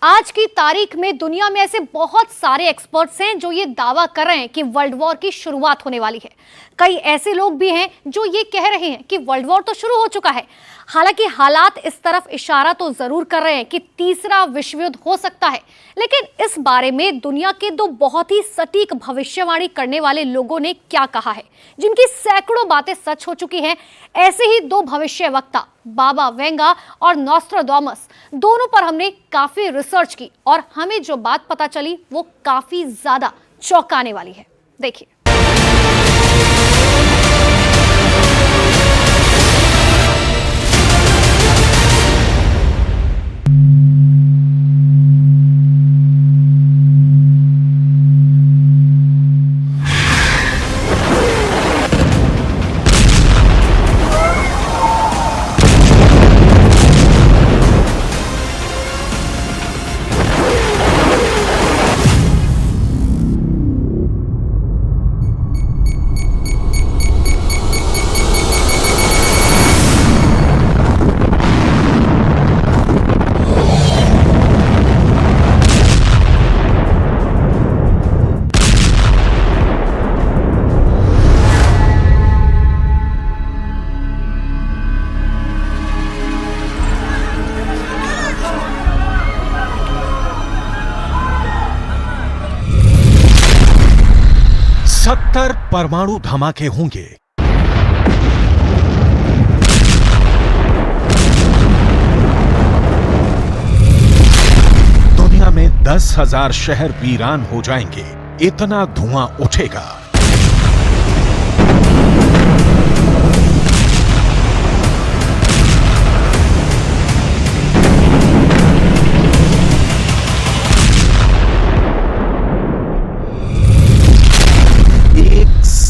आज की तारीख में दुनिया में ऐसे बहुत सारे एक्सपर्ट्स हैं जो ये दावा कर रहे हैं कि वर्ल्ड वॉर की शुरुआत होने वाली है। कई ऐसे लोग भी हैं जो ये कह रहे हैं कि वर्ल्ड वॉर तो शुरू हो चुका है। हालांकि हालात इस तरफ इशारा तो जरूर कर रहे हैं कि तीसरा विश्व युद्ध हो सकता है, लेकिन इस बारे में दुनिया के दो बहुत ही सटीक भविष्यवाणी करने वाले लोगों ने क्या कहा है, जिनकी सैकड़ों बातें सच हो चुकी हैं। ऐसे ही दो भविष्यवक्ता बाबा वेंगा और नॉस्ट्राडामस, दोनों पर हमने काफी रिसर्च की और हमें जो बात पता चली वो काफी ज्यादा चौंकाने वाली है। देखिए। सत्तर परमाणु धमाके होंगे। दुनिया में 10,000 शहर वीरान हो जाएंगे। इतना धुआं उठेगा।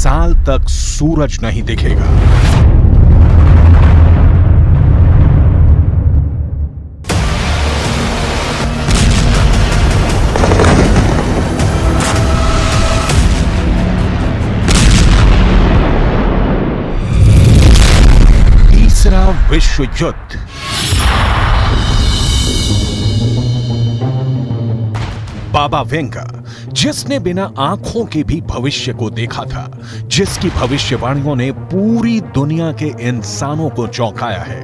साल तक सूरज नहीं दिखेगा। तीसरा विश्व युद्ध। बाबा वेंगा, जिसने बिना आंखों के भी भविष्य को देखा था, जिसकी भविष्यवाणियों ने पूरी दुनिया के इंसानों को चौंकाया है।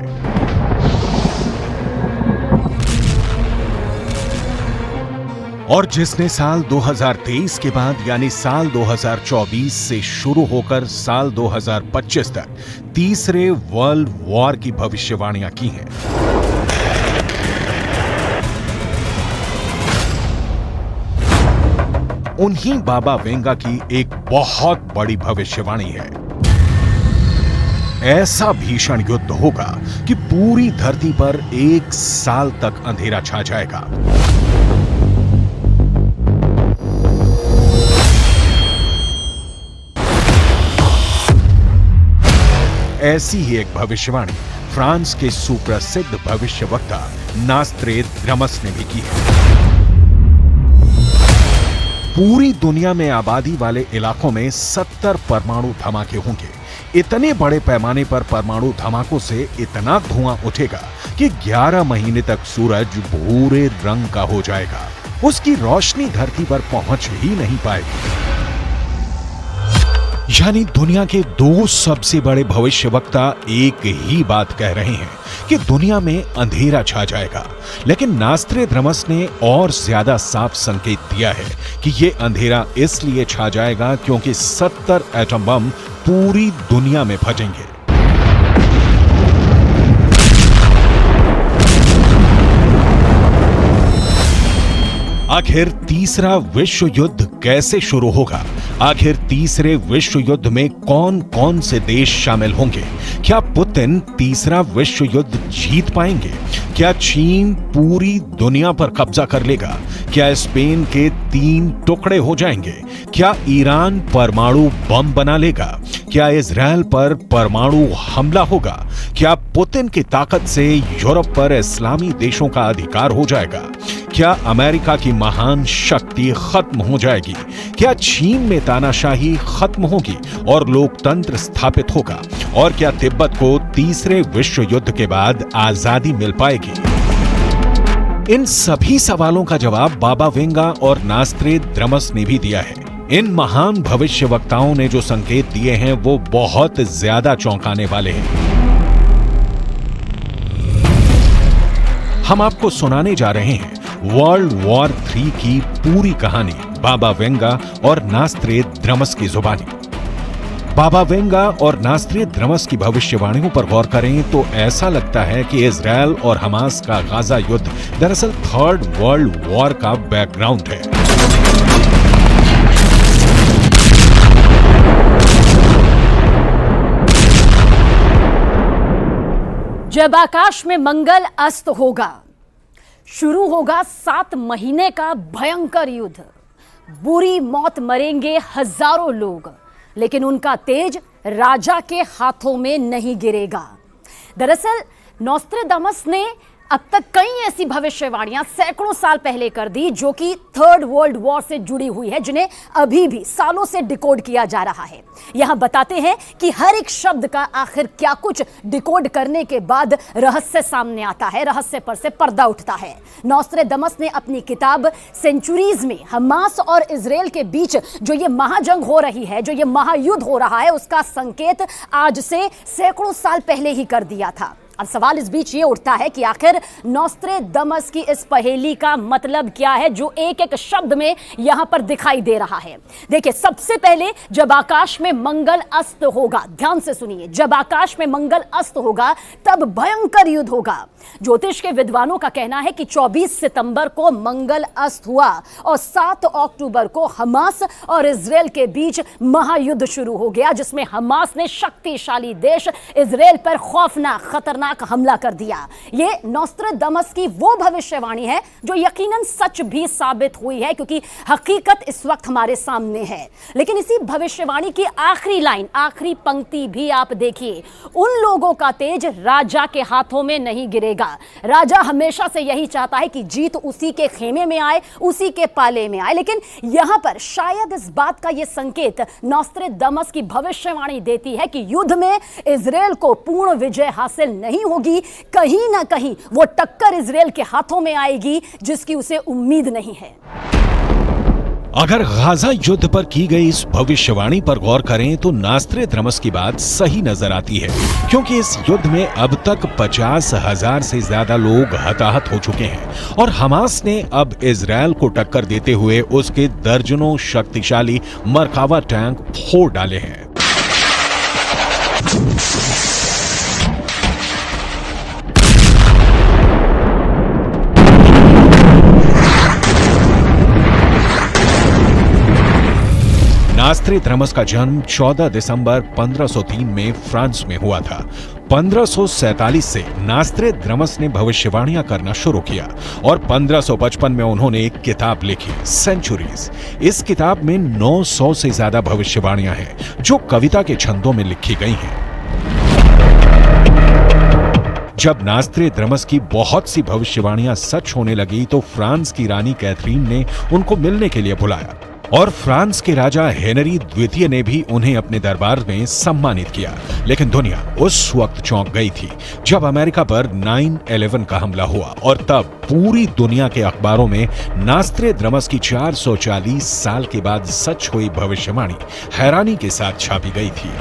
और जिसने साल 2023 के बाद यानी साल 2024 से शुरू होकर साल 2025 तक तीसरे वर्ल्ड वॉर की भविष्यवाणियां की हैं। उन्हीं बाबा वेंगा की एक बहुत बड़ी भविष्यवाणी है। ऐसा भीषण युद्ध होगा कि पूरी धरती पर 1 साल तक अंधेरा छा जाएगा। ऐसी ही एक भविष्यवाणी फ्रांस के सुप्रसिद्ध भविष्यवक्ता नॉस्ट्रेडामस ने भी की है। पूरी दुनिया में आबादी वाले इलाकों में 70 परमाणु धमाके होंगे। इतने बड़े पैमाने पर परमाणु धमाकों से इतना धुआं उठेगा कि 11 महीने तक सूरज भूरे रंग का हो जाएगा। उसकी रोशनी धरती पर पहुंच ही नहीं पाएगी। यानी दुनिया के दो सबसे बड़े भविष्यवक्ता एक ही बात कह रहे हैं कि दुनिया में अंधेरा छा जाएगा, लेकिन नॉस्ट्रेडामस ने और ज्यादा साफ संकेत दिया है कि यह अंधेरा इसलिए छा जाएगा क्योंकि 70 एटम बम पूरी दुनिया में फटेंगे। आखिर तीसरा विश्व युद्ध कैसे शुरू होगा? आखिर तीसरे विश्व युद्ध में कौन कौन से देश शामिल होंगे? क्या पुतिन तीसरा विश्व युद्ध जीत पाएंगे? क्या चीन पूरी दुनिया पर कब्जा कर लेगा? क्या स्पेन के 3 टुकड़े हो जाएंगे? क्या ईरान परमाणु बम बना लेगा? क्या इजराइल पर परमाणु हमला होगा? क्या पुतिन की ताकत से यूरोप पर इस्लामी देशों का अधिकार हो जाएगा? क्या अमेरिका की महान शक्ति खत्म हो जाएगी? क्या चीन में तानाशाही खत्म होगी और लोकतंत्र स्थापित होगा? और क्या तिब्बत को तीसरे विश्व युद्ध के बाद आजादी मिल पाएगी? इन सभी सवालों का जवाब बाबा वेंगा और नास्त्रेद्रमस ने भी दिया है। इन महान भविष्यवक्ताओं ने जो संकेत दिए हैं वो बहुत ज्यादा चौंकाने वाले हैं। हम आपको सुनाने जा रहे हैं वर्ल्ड वॉर 3 की पूरी कहानी बाबा वेंगा और नास्त्रेद्रमस की जुबानी। बाबा वेंगा और नास्त्रेद्रमस की भविष्यवाणियों पर गौर करें तो ऐसा लगता है कि इजरायल और हमास का गाजा युद्ध दरअसल थर्ड वर्ल्ड वॉर का बैकग्राउंड है। जब आकाश में मंगल अस्त होगा, शुरू होगा 7 महीने का भयंकर युद्ध। बुरी मौत मरेंगे हजारों लोग, लेकिन उनका तेज राजा के हाथों में नहीं गिरेगा। दरअसल नोस्ट्रेदामस ने अब तक कई ऐसी भविष्यवाणियां सैकड़ों साल पहले कर दी जो कि थर्ड वर्ल्ड वॉर से जुड़ी हुई है, जिन्हें अभी भी सालों से डिकोड किया जा रहा है। यहां बताते हैं कि हर एक शब्द का आखिर क्या कुछ डिकोड करने के बाद रहस्य सामने आता है, रहस्य पर से पर्दा उठता है। नोस्ट्रेदामस ने अपनी किताब सेंचुरीज में हमास और इजराइल के बीच जो ये महाजंग हो रही है, जो ये महायुद्ध हो रहा है, उसका संकेत आज से सैकड़ों साल पहले ही कर दिया था। अब सवाल इस बीच ये उठता है कि आखिर नोस्ट्रेदामस की इस पहेली का मतलब क्या है जो एक एक शब्द में यहां पर दिखाई दे रहा है। देखिए, सबसे पहले जब आकाश में मंगल अस्त होगा, ध्यान से सुनिए, जब आकाश में मंगल अस्त होगा तब भयंकर युद्ध होगा। ज्योतिष के विद्वानों का कहना है कि 24 सितंबर को मंगल अस्त हुआ और 7 अक्टूबर को हमास और इजराइल के बीच महायुद्ध शुरू हो गया, जिसमें हमास ने शक्तिशाली देश इजराइल पर खौफनाक खतरनाक हमला कर दिया। ये नोस्ट्रेदामस की वो भविष्यवाणी है जो यकीनन सच भी साबित हुई है, क्योंकि हकीकत इस वक्त हमारे सामने है। लेकिन इसी भविष्यवाणी की आखिरी लाइन, आखिरी पंक्ति भी आप देखिए, उन लोगों का तेज राजा के हाथों में नहीं गिरेगा। राजा हमेशा से यही चाहता है कि जीत उसी के खेमे में आए, उसी के पाले में आए। लेकिन यहां पर शायद इस बात का यह संकेत नोस्ट्रेदामस की भविष्यवाणी देती है कि युद्ध में इजराइल को पूर्ण विजय हासिल नहीं होगी। कहीं ना कहीं वो टक्कर इजराइल के हाथों में आएगी जिसकी उसे उम्मीद नहीं है। अगर गाजा युद्ध पर की गई इस भविष्यवाणी पर गौर करें तो नास्त्रेद्रमस की बात सही नजर आती है, क्योंकि इस युद्ध में अब तक 50,000 से ज्यादा लोग हताहत हो चुके हैं और हमास ने अब इजरायल को टक्कर देते हुए उसके दर्जनों शक्तिशाली मरकावा टैंक फोड़ डाले हैं। नास्त्रेद्रमस का जन्म 14 दिसंबर 1503 में फ्रांस में हुआ था। 1547 से नास्त्रेद्रमस ने भविष्यवाणियां करना शुरू किया और 1555 में उन्होंने एक किताब लिखी, सेंचुरीज। इस किताब में 900 से ज्यादा भविष्यवाणियां हैं जो कविता के छंदों में लिखी गई हैं। जब नास्त्रेद्रमस की बहुत सी भविष्यवाणियां सच होने लगी तो फ्रांस की रानी कैथरीन ने उनको मिलने के लिए बुलाया और फ्रांस के राजा हेनरी द्वितीय ने भी उन्हें अपने दरबार में सम्मानित किया। लेकिन दुनिया उस वक्त चौंक गई थी जब अमेरिका पर 9/11 का हमला हुआ और तब पूरी दुनिया के अखबारों में नास्त्रेद्रमस की 440 साल के बाद सच हुई भविष्यवाणी हैरानी के साथ छापी गई थी।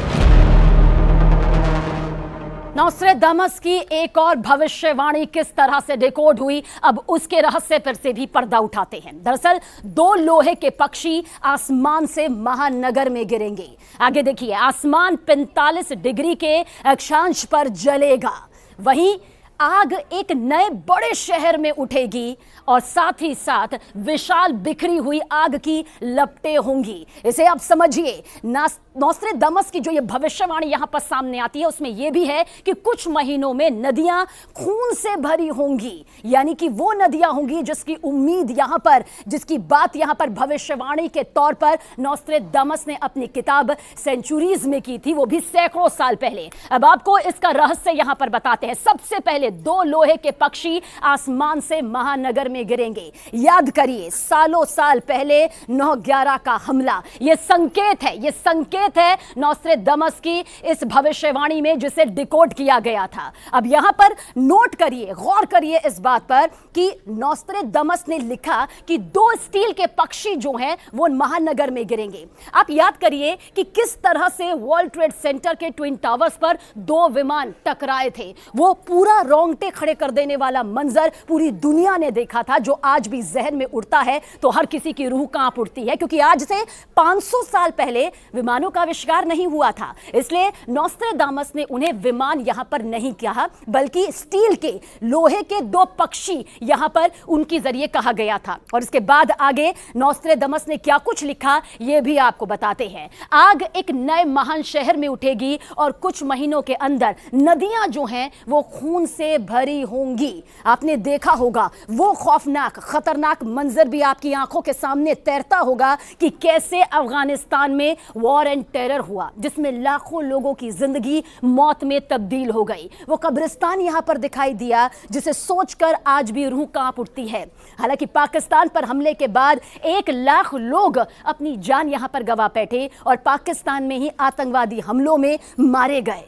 नोस्ट्रेदामस की एक और भविष्यवाणी किस तरह से डिकोड हुई, अब उसके रहस्य पर से भी पर्दा उठाते हैं। दरअसल 2 लोहे के पक्षी आसमान से महानगर में गिरेंगे। आगे देखिए, आसमान 45 डिग्री के अक्षांश पर जलेगा, वहीं आग एक नए बड़े शहर में उठेगी और साथ ही साथ विशाल बिखरी हुई आग की लपटें होंगी। इसे आप समझिए, नोस्ट्रेदामस की जो ये भविष्यवाणी यहां पर सामने आती है उसमें यह भी है कि कुछ महीनों में नदियां खून से भरी होंगी, यानी कि वो नदियां होंगी जिसकी उम्मीद यहां पर, जिसकी बात यहां पर भविष्यवाणी के तौर पर नोस्ट्रेदामस ने अपनी किताब सेंचुरीज में की थी, वो भी सैकड़ों साल पहले। अब आपको इसका रहस्य यहां पर बताते हैं। सबसे पहले 2 लोहे के पक्षी आसमान से महानगर में गिरेंगे। याद करिए सालों साल पहले 9/11 का हमला, ये संकेत है नॉस्ट्रेडमस की इस भविष्यवाणी में जिसे डिकोड किया गया था। अब यहां पर नोट करिए, गौर करिए इस बात पर कि नॉस्ट्रेडमस ने लिखा कि 2 स्टील के पक्षी जो हैं वो महानगर में गिरेंगे। आप याद करिए कि किस तरह से वर्ल्ड ट्रेड सेंटर के ट्विन टावर्स पर 2 विमान टकराए थे। वो पूरा रोंगटे खड़े कर देने वाला मंजर पूरी दुनिया ने देखा था, जो आज भी जहन में उड़ता है तो हर किसी की रूह कांप उठती है, क्योंकि आज से 500 साल पहले विमानों का आविष्कार नहीं हुआ था। इसलिए नॉस्ट्रेडामस ने उन्हें विमान यहां पर नहीं कहा, बल्कि स्टील के, लोहे के 2 पक्षी यहां पर उनके जरिए कहा गया था। और इसके बाद आगे नॉस्ट्रेडामस ने क्या कुछ लिखा यह भी आपको बताते हैं। आग एक नए महान शहर में उठेगी और कुछ महीनों के अंदर नदियां जो हैं वो खून से भरी होंगी। आपने देखा होगा वो खौफनाक, खतरनाक मंजर भी आपकी आंखों के सामने तैरता होगा कि कैसे अफगानिस्तान में वॉर एंड टेरर हुआ, जिसमें लाखों लोगों की जिंदगी मौत में तब्दील हो गई। वो कब्रिस्तान यहां पर दिखाई दिया जिसे सोचकर आज भी रूह कांप उठती है। हालांकि पाकिस्तान पर हमले के बाद 1 लाख लोग अपनी जान यहां पर गंवा बैठे और पाकिस्तान में ही आतंकवादी हमलों में मारे गए।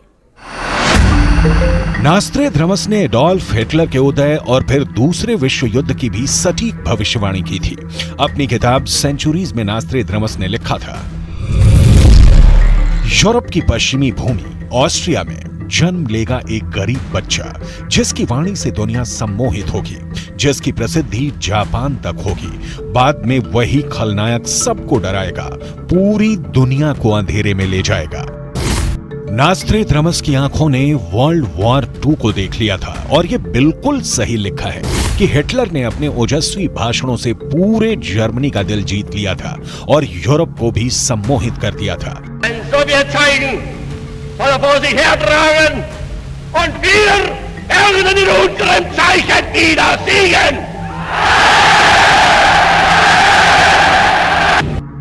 नॉस्ट्रेडमस ने एडोल्फ हिटलर के उदय और फिर दूसरे विश्व युद्ध की भी सटीक भविष्यवाणी की थी। अपनी किताब सेंचुरीज में नॉस्ट्रेडमस ने लिखा था, यूरोप की पश्चिमी भूमि ऑस्ट्रिया में जन्म लेगा एक गरीब बच्चा, जिसकी वाणी से दुनिया सम्मोहित होगी, जिसकी प्रसिद्धि जापान तक होगी। बाद में वही खलनायक सबको डराएगा, पूरी दुनिया को अंधेरे में ले जाएगा। नॉस्ट्रेडमस की आंखों ने वर्ल्ड वॉर 2 को देख लिया था और यह बिल्कुल सही लिखा है कि हिटलर ने अपने ओजस्वी भाषणों से पूरे जर्मनी का दिल जीत लिया था और यूरोप को भी सम्मोहित कर दिया था।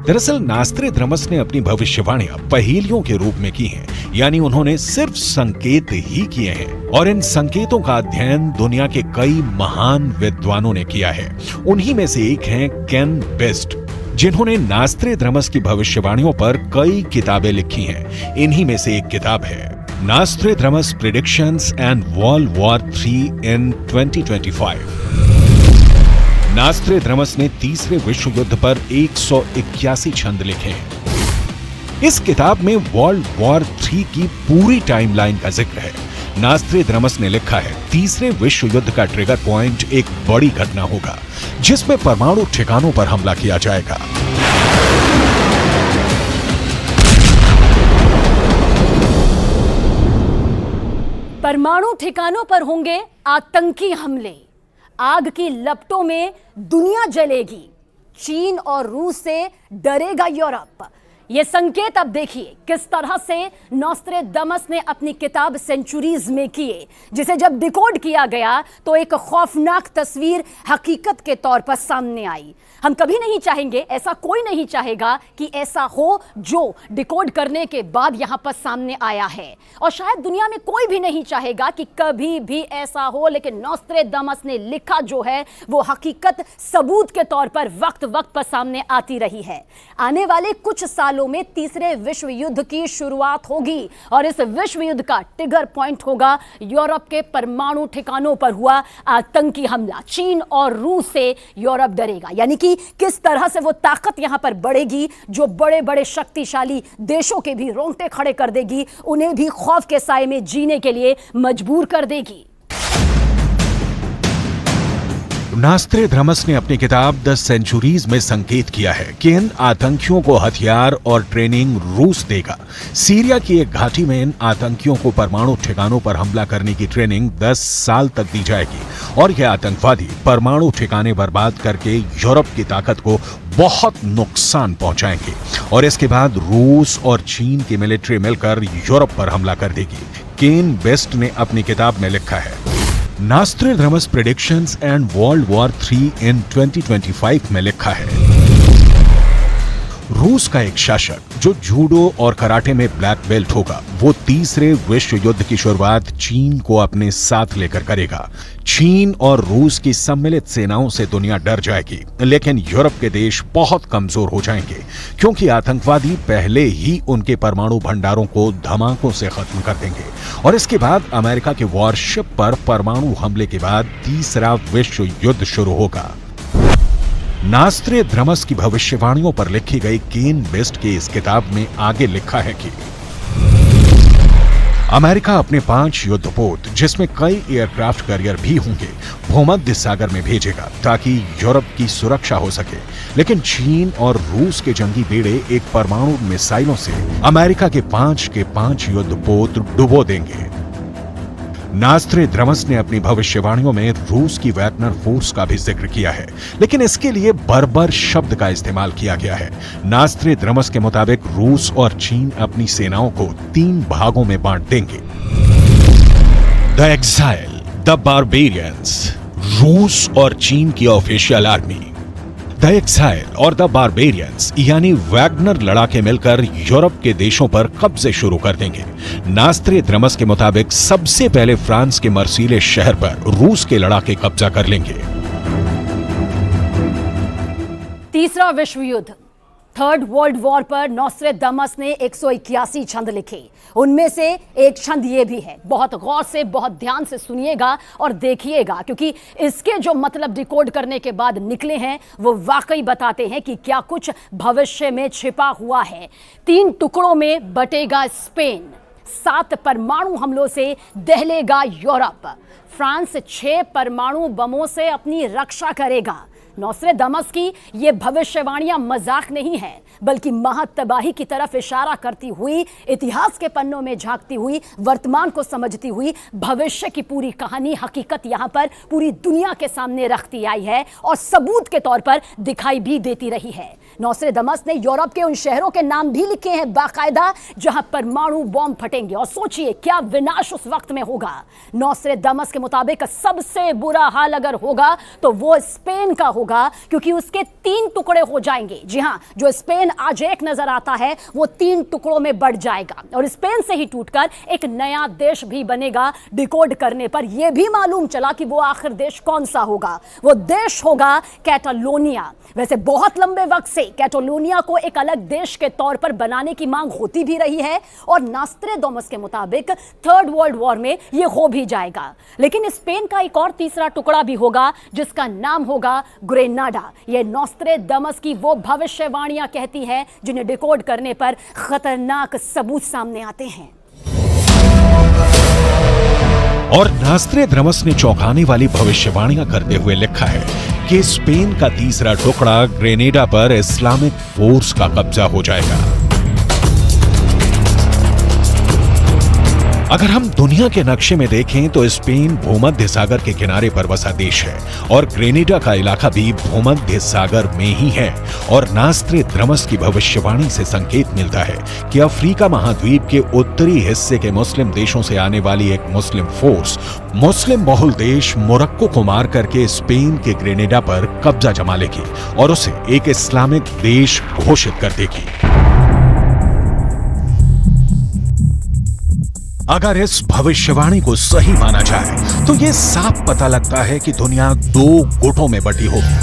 दरअसल नॉस्ट्रेडमस ने अपनी भविष्यवाणियां पहेलियों के रूप में की हैं, यानी उन्होंने सिर्फ संकेत ही किए हैं और इन संकेतों का अध्ययन दुनिया के कई महान विद्वानों ने किया है। उन्हीं में से एक हैं केन बेस्ट, जिन्होंने नॉस्ट्रेडमस की भविष्यवाणियों पर कई किताबें लिखी हैं। इन्हीं में से एक किताब है नॉस्ट्रेडमस प्रेडिक्शंस एंड वर्ल्ड वॉर 3 इन 2025। नॉस्ट्रेडमस ने तीसरे विश्व युद्ध पर 181 छंद लिखे हैं। इस किताब में वर्ल्ड वॉर 3 की पूरी टाइमलाइन का जिक्र है। नॉस्ट्रेडमस ने लिखा है, तीसरे विश्व युद्ध का ट्रिगर पॉइंट एक बड़ी घटना होगा, जिसमें परमाणु ठिकानों पर हमला किया जाएगा। परमाणु ठिकानों पर होंगे आतंकी हमले, आग की लपटों में दुनिया जलेगी, चीन और रूस से डरेगा यूरोप। ये संकेत अब देखिए किस तरह से नॉस्ट्रेडमस ने अपनी किताब सेंचुरीज में किए, जिसे जब डिकोड किया गया तो एक खौफनाक तस्वीर हकीकत के तौर पर सामने आई। हम कभी नहीं चाहेंगे, ऐसा कोई नहीं चाहेगा कि ऐसा हो जो डिकोड करने के बाद यहां पर सामने आया है, और शायद दुनिया में कोई भी नहीं चाहेगा कि कभी भी ऐसा हो, लेकिन नॉस्ट्रेडमस ने लिखा जो है वो हकीकत सबूत के तौर पर वक्त वक्त पर सामने आती रही है। आने वाले कुछ सालों में तीसरे विश्व युद्ध की शुरुआत होगी और इस विश्व युद्ध का ट्रिगर पॉइंट होगा यूरोप के परमाणु ठिकानों पर हुआ आतंकी हमला। चीन और रूस से यूरोप डरेगा, यानी कि किस तरह से वो ताकत यहां पर बढ़ेगी जो बड़े बड़े शक्तिशाली देशों के भी रोंगटे खड़े कर देगी, उन्हें भी खौफ के साए में जीने के लिए मजबूर कर देगी। नॉस्ट्रेडमस ने अपनी किताब द सेंचुरीज में संकेत किया है कि इन आतंकियों को हथियार और ट्रेनिंग रूस देगा। सीरिया की एक घाटी में इन आतंकियों को परमाणु ठिकानों पर हमला करने की ट्रेनिंग 10 साल तक दी जाएगी और ये आतंकवादी परमाणु ठिकाने बर्बाद करके यूरोप की ताकत को बहुत नुकसान पहुंचाएंगे और इसके बाद रूस और चीन की मिलिट्री मिलकर यूरोप पर हमला कर देगी। केन बेस्ट ने अपनी किताब में लिखा है, नॉस्ट्रेडमस प्रेडिक्शंस एंड वर्ल्ड वॉर 3 इन 2025 में लिखा है, रूस का एक शासक जो जूडो और कराटे में ब्लैक बेल्ट होगा, वो तीसरे विश्व युद्ध की शुरुआत चीन को अपने साथ लेकर करेगा। चीन और रूस की सम्मिलित सेनाओं से दुनिया डर जाएगी, लेकिन यूरोप के देश बहुत कमजोर हो जाएंगे, क्योंकि आतंकवादी पहले ही उनके परमाणु भंडारों को धमाकों से खत्म कर देंगे। और इसके बाद अमेरिका के वॉरशिप पर परमाणु हमले के बाद तीसरा विश्व युद्ध शुरू होगा। नास्ट्रेदामस की भविष्यवाणियों पर लिखी गई केन बेस्ट की इस किताब में आगे लिखा है कि अमेरिका अपने 5 युद्धपोत, जिसमें कई एयरक्राफ्ट कैरियर भी होंगे, भूमध्य सागर में भेजेगा ताकि यूरोप की सुरक्षा हो सके। लेकिन चीन और रूस के जंगी बेड़े एक परमाणु मिसाइलों से अमेरिका के 5 युद्धपोत डुबो देंगे। नास्ट्रेदामस ने अपनी भविष्यवाणियों में रूस की वैगनर फोर्स का भी जिक्र किया है, लेकिन इसके लिए बर्बर शब्द का इस्तेमाल किया गया है। नास्ट्रेदामस के मुताबिक रूस और चीन अपनी सेनाओं को 3 भागों में बांट देंगे। द एक्साइल, द बारबेरियंस, रूस और चीन की ऑफिशियल आर्मी। द एक्साइल और द बारबेरियंस यानी वैगनर लड़ाके मिलकर यूरोप के देशों पर कब्जे शुरू कर देंगे। नास्ट्रेदामस के मुताबिक सबसे पहले फ्रांस के मर्सीले शहर पर रूस के लड़ाके कब्जा कर लेंगे। तीसरा विश्व युद्ध, थर्ड वर्ल्ड वॉर पर नोस्ट्रेदामस ने 181 छंद लिखे। उनमें से एक छंद ये भी है, बहुत गौर से, बहुत ध्यान से सुनिएगा और देखिएगा, क्योंकि इसके जो मतलब डिकोड करने के बाद निकले हैं वो वाकई बताते हैं कि क्या कुछ भविष्य में छिपा हुआ है। 3 टुकड़ों में बटेगा स्पेन, 7 परमाणु हमलों से दहलेगा यूरोप, फ्रांस 6 परमाणु बमों से अपनी रक्षा करेगा। नोस्ट्रेदामस की ये भविष्यवाणियां मजाक नहीं है, बल्कि महातबाही की तरफ इशारा करती हुई, इतिहास के पन्नों में झांकती हुई, वर्तमान को समझती हुई भविष्य की पूरी कहानी, हकीकत यहां पर पूरी दुनिया के सामने रखती आई है और सबूत के तौर पर दिखाई भी देती रही है। नोस्ट्रेदामस ने यूरोप के उन शहरों के नाम भी लिखे हैं बाकायदा जहां परमाणु बॉम्ब फटेंगे, और सोचिए क्या विनाश उस वक्त में होगा। नोस्ट्रेदामस के मुताबिक सबसे बुरा हाल अगर होगा तो वो स्पेन का होगा, क्योंकि उसके 3 टुकड़े हो जाएंगे। जी हां, जो स्पेन आज एक नजर आता है वो 3 टुकड़ों में बढ़ जाएगा और स्पेन से ही टूटकर एक नया देश भी बनेगा। डिकोड करने पर यह भी मालूम चला कि वो आखिर देश कौन सा होगा। वो देश होगा कैटालोनिया। वैसे बहुत लंबे वक्त से कैटालोनिया को एक अलग देश के तौर पर बनाने की मांग होती भी रही है और नास्ट्रेदामस के मुताबिक थर्ड वर्ल्ड वॉर में यह हो भी जाएगा। लेकिन स्पेन का एक और तीसरा टुकड़ा भी होगा जिसका नाम होगा ग्रेनाडा। यह नोस्ट्रेदामस की वो भविष्यवाणियां कहती हैं जिन्हें डिकोड करने पर खतरनाक सबूत सामने आते हैं। और नास्ट्रेदामस ने चौंकाने वाली भविष्यवाणियां करते हुए लिखा है कि स्पेन का तीसरा टुकड़ा ग्रेनेडा पर इस्लामिक फोर्स का कब्जा हो जाएगा। अगर हम दुनिया के नक्शे में देखें तो स्पेन भूमध्य सागर के किनारे पर बसा देश है और ग्रेनेडा का इलाका भी भूमध्य सागर में ही है। और नास्ट्रेदामस की भविष्यवाणी से संकेत मिलता है कि अफ्रीका महाद्वीप के उत्तरी हिस्से के मुस्लिम देशों से आने वाली एक मुस्लिम फोर्स मुस्लिम बहुल देश मोरक्को को मार करके स्पेन के ग्रेनेडा पर कब्जा जमा लेगी और उसे एक इस्लामिक देश घोषित कर देगी। अगर इस भविष्यवाणी को सही माना जाए तो यह साफ पता लगता है कि दुनिया 2 गुटों में बटी होगी।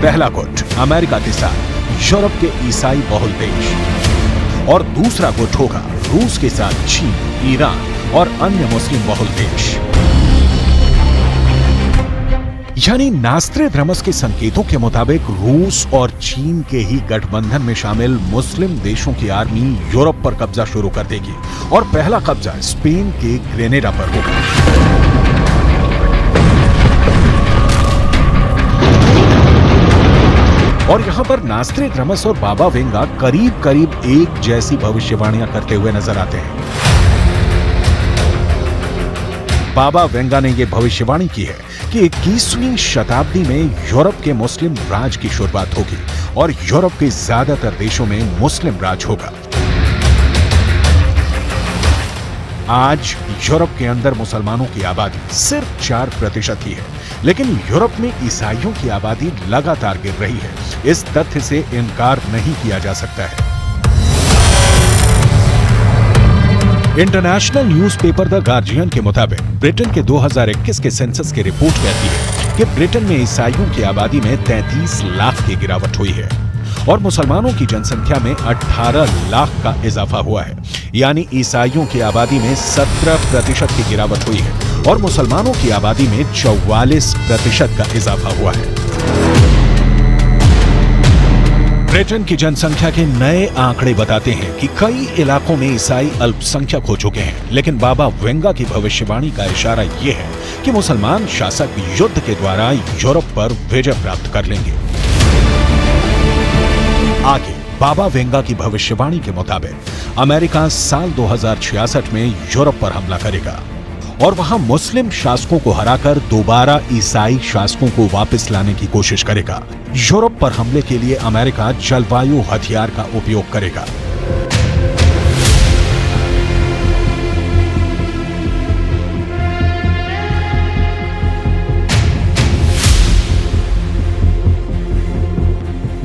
पहला गुट अमेरिका के साथ यूरोप के ईसाई बहुल देश और दूसरा गुट होगा रूस के साथ चीन, ईरान और अन्य मुस्लिम बहुल देश। यानी नास्ट्रेदामस के संकेतों के मुताबिक रूस और चीन के ही गठबंधन में शामिल मुस्लिम देशों की आर्मी यूरोप पर कब्जा शुरू कर देगी और पहला कब्जा स्पेन के ग्रेनेडा पर होगा। और यहां पर नास्ट्रेदामस और बाबा वेंगा करीब करीब एक जैसी भविष्यवाणियां करते हुए नजर आते हैं। बाबा वेंगा ने यह भविष्यवाणी की है कि 21वीं शताब्दी में यूरोप के मुस्लिम राज की शुरुआत होगी और यूरोप के ज्यादातर देशों में मुस्लिम राज होगा। आज यूरोप के अंदर मुसलमानों की आबादी सिर्फ 4% ही है, लेकिन यूरोप में ईसाइयों की आबादी लगातार गिर रही है। इस तथ्य से इनकार नहीं किया जा सकता है। इंटरनेशनल न्यूज़पेपर द गार्जियन के मुताबिक ब्रिटेन के 2021 के सेंसस की रिपोर्ट कहती है कि ब्रिटेन में ईसाइयों की आबादी में 33 लाख की गिरावट हुई है और मुसलमानों की जनसंख्या में 18 लाख का इजाफा हुआ है। यानी ईसाइयों की आबादी में 17% की गिरावट हुई है और मुसलमानों की आबादी में 44% का इजाफा हुआ है। ब्रिटेन की जनसंख्या के नए आंकड़े बताते हैं कि कई इलाकों में ईसाई अल्पसंख्यक हो चुके हैं, लेकिन बाबा वेंगा की भविष्यवाणी का इशारा यह है कि मुसलमान शासक युद्ध के द्वारा यूरोप पर विजय प्राप्त कर लेंगे। आगे बाबा वेंगा की भविष्यवाणी के मुताबिक अमेरिका साल 2066 में यूरोप पर हमला करेगा और वहां मुस्लिम शासकों को हराकर दोबारा ईसाई शासकों को वापस लाने की कोशिश करेगा। यूरोप पर हमले के लिए अमेरिका जलवायु हथियार का उपयोग करेगा।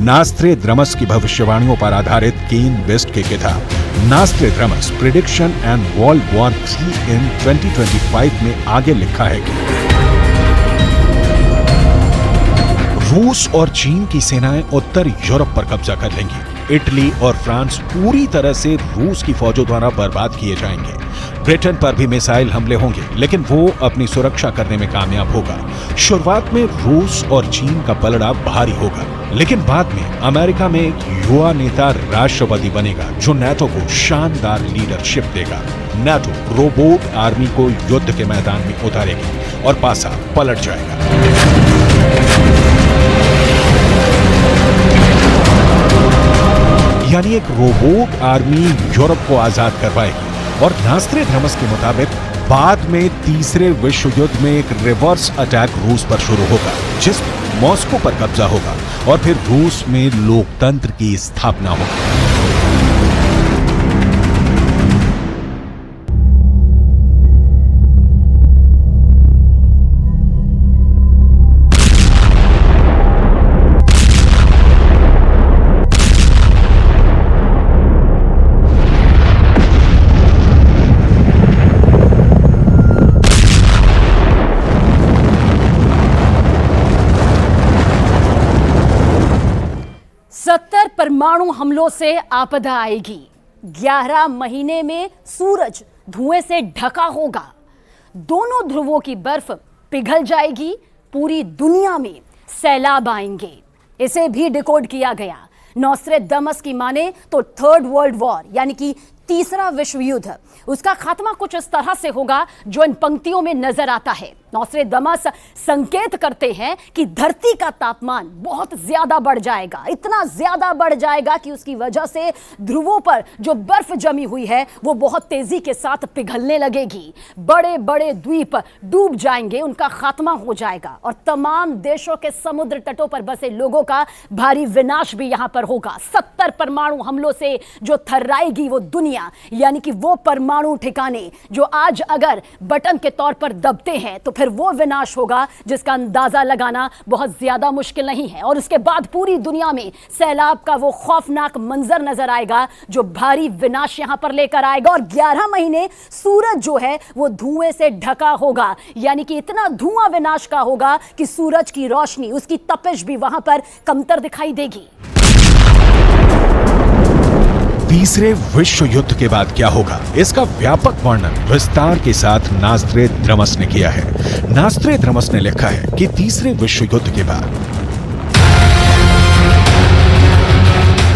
नास्ट्रेडमस की भविष्यवाणियों पर आधारित केन वेस्ट के किताब नास्ट्रेडमस प्रेडिक्शन एंड वर्ल्ड वॉर 3 इन 2025 में आगे लिखा है कि रूस और चीन की सेनाएं उत्तर यूरोप पर कब्जा कर लेंगी। इटली और फ्रांस पूरी तरह से रूस की फौजों द्वारा बर्बाद किए जाएंगे। ब्रिटेन पर भी मिसाइल हमले होंगे, लेकिन वो अपनी सुरक्षा करने में कामयाब होगा। शुरुआत में रूस और चीन का पलड़ा भारी होगा, लेकिन बाद में अमेरिका में एक युवा नेता राष्ट्रपति बनेगा जो नाटो को शानदार लीडरशिप देगा। नाटो रोबोट आर्मी को युद्ध के मैदान में उतारेगी और पासा पलट जाएगा। यानी एक रोबोट आर्मी यूरोप को आजाद करवाएगी और नास्ट्रेडमस के मुताबिक बाद में तीसरे विश्व युद्ध में एक रिवर्स अटैक रूस पर शुरू होगा, जिसमें मॉस्को पर कब्जा होगा और फिर रूस में लोकतंत्र की स्थापना होगी। परमाणु हमलों से आपदा आएगी। 11 महीने में सूरज धुएं से ढका होगा। दोनों ध्रुवों की बर्फ पिघल जाएगी। पूरी दुनिया में सैलाब आएंगे। इसे भी डिकोड किया गया। नॉस्ट्रेडमस की माने तो थर्ड वर्ल्ड वॉर यानी कि तीसरा विश्व युद्ध, उसका खात्मा कुछ इस तरह से होगा जो इन पंक्तियों में नजर आता है। नॉस्ट्रेडमस संकेत करते हैं कि धरती का तापमान बहुत ज्यादा बढ़ जाएगा, इतना ज्यादा बढ़ जाएगा कि उसकी वजह से ध्रुवों पर जो बर्फ जमी हुई है वो बहुत तेजी के साथ पिघलने लगेगी। बड़े बड़े द्वीप डूब जाएंगे, उनका खात्मा हो जाएगा और तमाम देशों के समुद्र तटों पर बसे लोगों का भारी विनाश भी यहां पर होगा। 70 परमाणु हमलों से जो थर्राएगी वो दुनिया, यानी कि वो परमाणु ठिकाने जो आज अगर बटन के तौर पर दबते हैं तो फिर वो विनाश होगा जिसका अंदाजा लगाना बहुत ज्यादा मुश्किल नहीं है। और उसके बाद पूरी दुनिया में सैलाब का वो खौफनाक मंजर नजर आएगा जो भारी विनाश यहां पर लेकर आएगा। और 11 महीने सूरज जो है वो धुएं से ढका होगा, यानी कि इतना धुआं विनाश का होगा कि सूरज की रोशनी, उसकी तपिश भी वहां पर कमतर दिखाई देगी। तीसरे विश्व युद्ध के बाद क्या होगा, इसका व्यापक वर्णन विस्तार के साथ नास्ट्रेडमस ने किया है। नास्ट्रेडमस ने लिखा है कि तीसरे विश्व युद्ध के बाद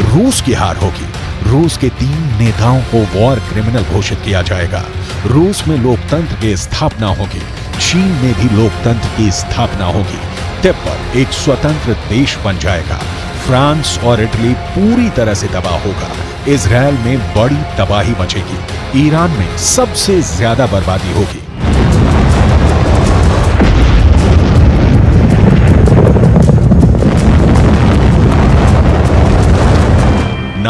रूस की हार होगी। रूस के 3 नेताओं को वॉर क्रिमिनल घोषित किया जाएगा। रूस में लोकतंत्र की स्थापना होगी। चीन में भी लोकतंत्र की स्थापना होगी। तिब्बत एक स्वतंत्र देश बन जाएगा। फ्रांस और इटली पूरी तरह से तबाह होगा। इजराइल में बड़ी तबाही मचेगी। ईरान में सबसे ज्यादा बर्बादी होगी।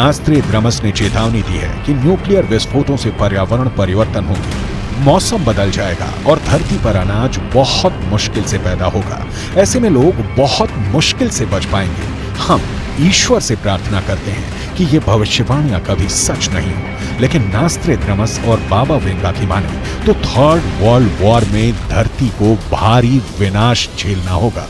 नास्ट्रेदामस ने चेतावनी दी है कि न्यूक्लियर विस्फोटों से पर्यावरण परिवर्तन होगी, मौसम बदल जाएगा और धरती पर अनाज बहुत मुश्किल से पैदा होगा। ऐसे में लोग बहुत मुश्किल से बच पाएंगे। हम ईश्वर से प्रार्थना करते हैं कि ये भविष्यवाणियां कभी सच नहीं हो, लेकिन नास्ट्रेदामस और बाबा वेंगा की माने तो थर्ड वर्ल्ड वॉर में धरती को भारी विनाश झेलना होगा।